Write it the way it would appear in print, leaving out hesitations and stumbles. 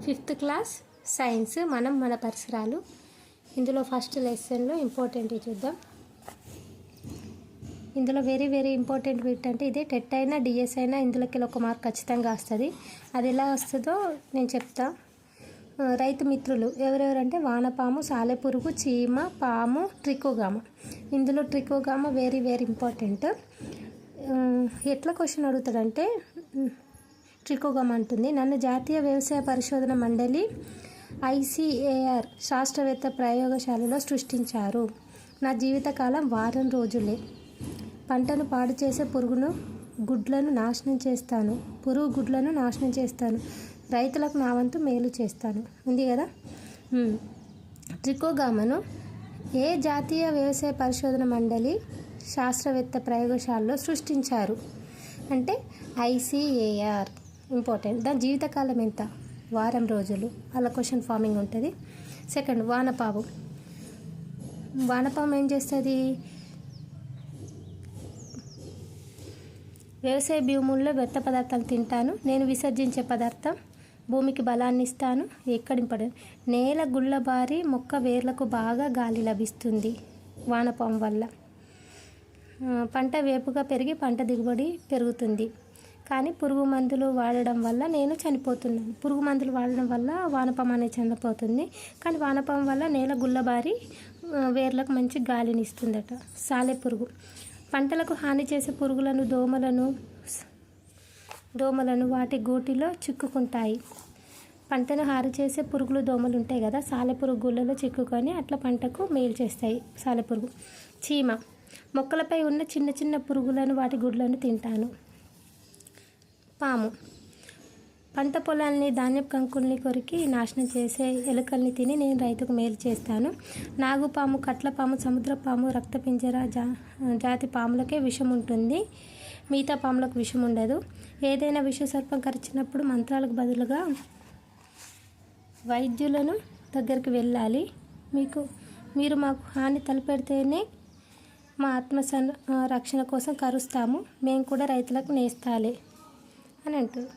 5th class science మన పరిసరాలు. ఇందులో ఫస్ట్ లెసన్లో ఇంపార్టెంట్ చూద్దాం. ఇందులో వెరీ వెరీ ఇంపార్టెంట్ బిట్ అంటే ఇదే. టెట్ అయినా డిఎస్ అయినా ఇందులోకి ఒక మార్క్ ఖచ్చితంగా వస్తుంది. అది ఎలా వస్తుందో నేను చెప్తా. రైతు మిత్రులు ఎవరెవరంటే వానపాము, సాలెపురుగు, చీమ, పాము, ట్రికోగామ. ఇందులో ట్రికోగామ వెరీ వెరీ ఇంపార్టెంట్. ఎట్లా క్వశ్చన్ అడుగుతాడంటే ట్రికోగామ అంటుంది, నన్ను జాతీయ వ్యవసాయ పరిశోధన మండలి ఐసిఏఆర్ శాస్త్రవేత్త ప్రయోగశాలలో సృష్టించారు. నా జీవితకాలం వారం రోజులే. పంటను పాడు చేసే పురుగు గుడ్లను నాశనం చేస్తాను. రైతులకు నా వంతు మేలు చేస్తాను. ఉంది కదా. ట్రికోగామను ఏ జాతీయ వ్యవసాయ పరిశోధన మండలి శాస్త్రవేత్త ప్రయోగశాలలో సృష్టించారు అంటే ఐసిఏఆర్. ఇంపార్టెంట్. దాని జీవితకాలం ఎంత? వారం రోజులు. అలా క్వశ్చన్ ఫార్మింగ్ ఉంటుంది. సెకండ్, వానపాము ఏం చేస్తుంది? వ్యవసాయ భూముల్లో వ్యర్థ పదార్థాలు తింటాను. నేను విసర్జించే పదార్థం భూమికి బలాన్ని ఇస్తాను. ఎక్కడింపడు నేల గుళ్ళబారి మొక్క వేర్లకు బాగా గాలి లభిస్తుంది వానపాము వల్ల. పంట వేపుగా పెరిగి పంట దిగుబడి పెరుగుతుంది. కానీ పురుగు మందులు వాడడం వల్ల నేను చనిపోతున్నాను. పురుగు మందులు వాడడం వల్ల వానపాము అనేది చనిపోతుంది. కానీ వానపాము వల్ల నేల గుళ్ళబారి వేర్లకు మంచి గాలిని ఇస్తుందట. సాలెపురుగు పంటలకు హాని చేసే పురుగులను దోమలను వాటి గూటిలో చిక్కుకుంటాయి. పంటను హాని చేసే పురుగులు దోమలు ఉంటాయి కదా, సాలెపురుగు గుళ్ళలో చిక్కుకొని అట్లా పంటకు మేలు చేస్తాయి సాలెపురుగు. చీమ మొక్కలపై ఉన్న చిన్న చిన్న పురుగులను వాటి గుడ్లను తింటాను. పాము పంట పొలాల్ని ధాన్యపు కంకుల్ని కొరికి నాశనం చేసే ఎలుకల్ని తిని నేను రైతుకు మేలు చేస్తాను. నాగుపాము, కట్లపాము, సముద్రపాము, రక్తపింజర జాతి పాములకే విషం ఉంటుంది. మిగతా పాములకు విషం ఉండదు. ఏదైనా విషసర్పం కరిచినప్పుడు మంత్రాలకు బదులుగా వైద్యులను దగ్గరికి వెళ్ళాలి. మీరు మాకు హాని తలపెడితేనే మా రక్షణ కోసం కరుస్తాము. మేము కూడా రైతులకు నేస్తాలే అని అంటారు.